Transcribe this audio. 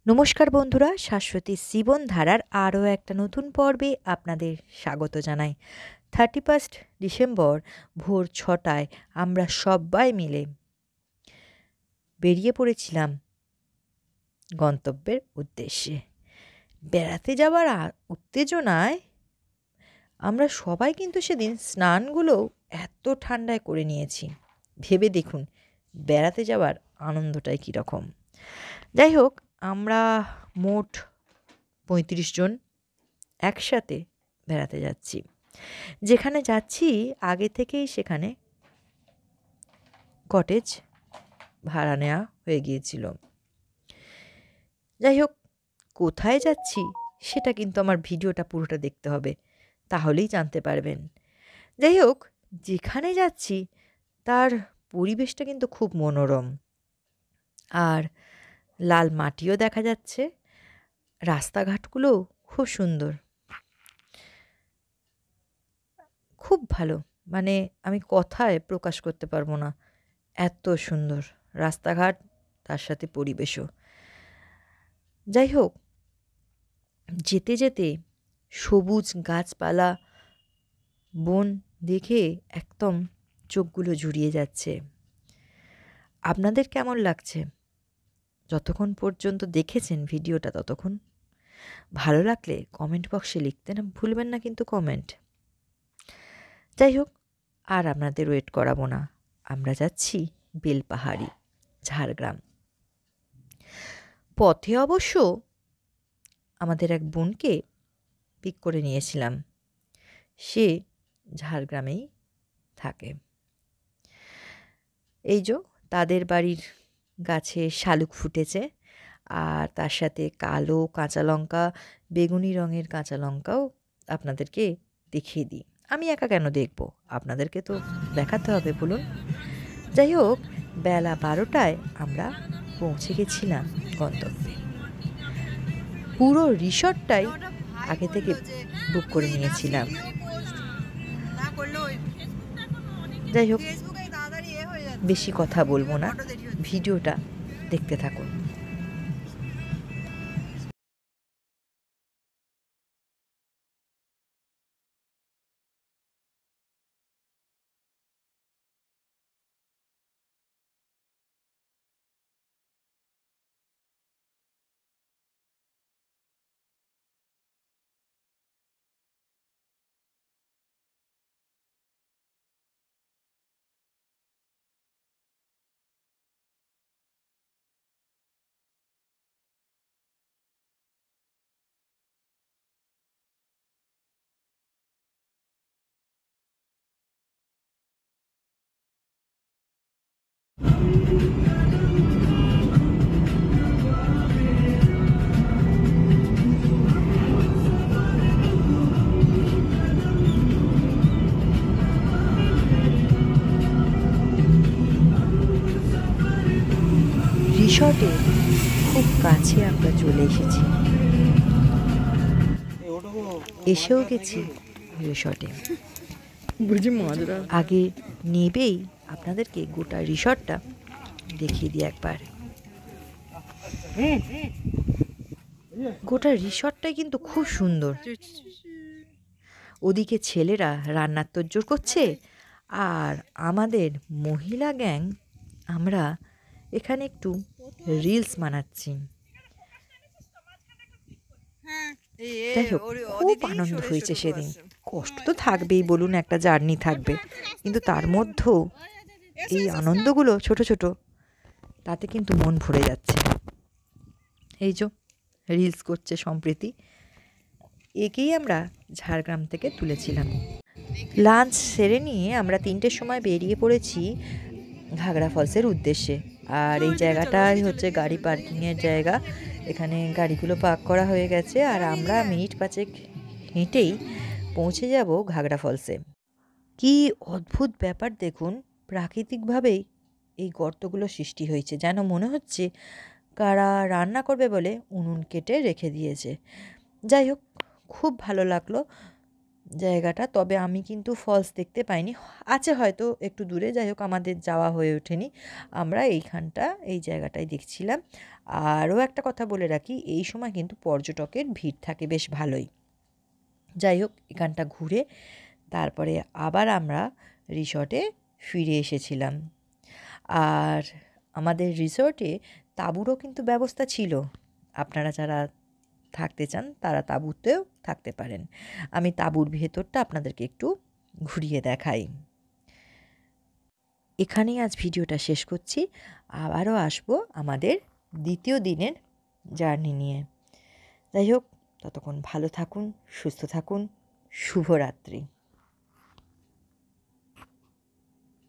নমস্কার বন্ধুরা, শাশ্বতী জীবনধারার আরও একটা নতুন পর্বে আপনাদের স্বাগত জানাই। 31 ডিসেম্বর ভোর 6টায় আমরা সবাই মিলে বেরিয়ে পড়েছিলাম গন্তব্যের উদ্দেশ্যে। বেড়াতে যাওয়ার উত্তেজনায় আমরা সবাই কিন্তু সেদিন স্নানগুলো এত ঠান্ডায় করে নিয়েছি। ভেবে দেখুন বেড়াতে যাওয়ার আনন্দটাই কীরকম। যাই হোক, আমরা মোট 35 জন একসাথে বেড়াতে যাচ্ছি। যেখানে যাচ্ছি আগে থেকেই সেখানে কটেজ ভাড়া নেওয়া হয়ে গিয়েছিল। যাই হোক, কোথায় যাচ্ছি সেটা কিন্তু আমার ভিডিওটা পুরোটা দেখতে হবে, তাহলেই জানতে পারবেন। যাই হোক, যেখানে যাচ্ছি তার পরিবেশটা কিন্তু খুব মনোরম, আর লাল মাটিও দেখা যাচ্ছে, রাস্তাঘাটগুলোও খুব সুন্দর, খুব ভালো। মানে আমি কথায় প্রকাশ করতে পারবো না, এত সুন্দর রাস্তাঘাট, তার সাথে পরিবেশও। যাই হোক, যেতে যেতে সবুজ গাছপালা বন দেখে একদম চোখগুলো জুড়িয়ে যাচ্ছে। আপনাদের কেমন লাগছে? যতক্ষণ পর্যন্ত দেখেছেন ভিডিওটা ততক্ষণ ভালো লাগলে কমেন্ট বক্সে লিখতে না ভুলবেন না কিন্তু কমেন্ট। যাই হোক, আর আপনাদের ওয়েট করাবো না, আমরা যাচ্ছি বেলপাহাড়ি, ঝাড়গ্রাম। পথে অবশ্য আমাদের এক বোনকে পিক করে নিয়েছিলাম, সে ঝাড়গ্রামেই থাকে। এই যে তাদের বাড়ির গাছে শালুক ফুটেছে, আর তার সাথে কালো কাঁচা লঙ্কা, বেগুনি রঙের কাঁচা লঙ্কাও আপনাদেরকে দেখিয়ে দিই। আমি একা কেন দেখব, আপনাদেরকে তো দেখাতে হবে বলুন। যাই হোক, বেলা 12টায় আমরা পৌঁছে গেছিলাম গন্তব্যে। পুরো রিসর্টটাই আগে থেকে বুক করে নিয়েছিলাম। যাই হোক, বেশি কথা বলবো না, ভিডিওটা দেখতে থাকুন। রিসর্টের খুব কাছে আমরা চলে এসেছি, এসেও গেছি রিসর্টে। আগে নেবেই আপনাদেরকে গোটা রিসর্টটা দেখিয়ে দিই একবার। গোটা রিসর্টটাই কিন্তু খুব সুন্দর। ওদিকে ছেলেরা রান্নার তোড়জোড় করছে, আর আমাদের মহিলা গ্যাং আমরা এখানে একটু রিলস বানাচ্ছি। যাই হোক, খুব আনন্দ হয়েছে সেদিন। কষ্ট তো থাকবেই বলুন, একটা জার্নি থাকবে, কিন্তু তার মধ্যেও এই আনন্দগুলো ছোট ছোট, তাতে কিন্তু মন ভরে যাচ্ছে। এই যে রিলস করছে সম্প্রীতি, একেই আমরা ঝাড়গ্রাম থেকে তুলেছিলাম। লাঞ্চ সেরে নিয়ে আমরা 3টের সময় বেরিয়ে পড়েছি ঘাগড়া ফলসের উদ্দেশ্যে। আর এই জায়গাটাই হচ্ছে গাড়ি পার্কিংয়ের জায়গা, এখানে গাড়িগুলো পার্ক করা হয়ে গেছে, আর আমরা মিনিট 5 হেঁটেই পৌঁছে যাব ঘাগড়া ফলসে। কি অদ্ভুত ব্যাপার দেখুন, প্রাকৃতিকভাবেই এই গর্তগুলো সৃষ্টি হয়েছে, যেন মনে হচ্ছে কারা রান্না করবে বলে উনুন কেটে রেখে দিয়েছে। যাই হোক, খুব ভালো লাগলো জায়গাটা, তবে আমি কিন্তু ফলস দেখতে পাইনি, আছে হয়তো একটু দূরে, যাই হোক আমাদের যাওয়া হয়ে ওঠেনি। আমরা এই জায়গাটায় দেখছিলাম। আরও একটা কথা বলে রাখি, এই সময় কিন্তু পর্যটকের ভিড় থাকে বেশ ভালোই। যাই হোক, এখানটা ঘুরে তারপরে আবার আমরা রিসর্টে ফিরে এসেছিলাম। আর আমাদের রিসর্টে তাঁবুরও কিন্তু ব্যবস্থা ছিল, আপনারা যারা থাকতে চান তারা তাঁবুতেও থাকতে পারেন। আমি তাঁবুর ভেতরটা আপনাদেরকে একটু ঘুরিয়ে দেখাই। এখানেই আজ ভিডিওটা শেষ করছি, আবারও আসবো আমাদের দ্বিতীয় দিনের জার্নি নিয়ে। যাই হোক, ততক্ষণ ভালো থাকুন, সুস্থ থাকুন, শুভরাত্রি।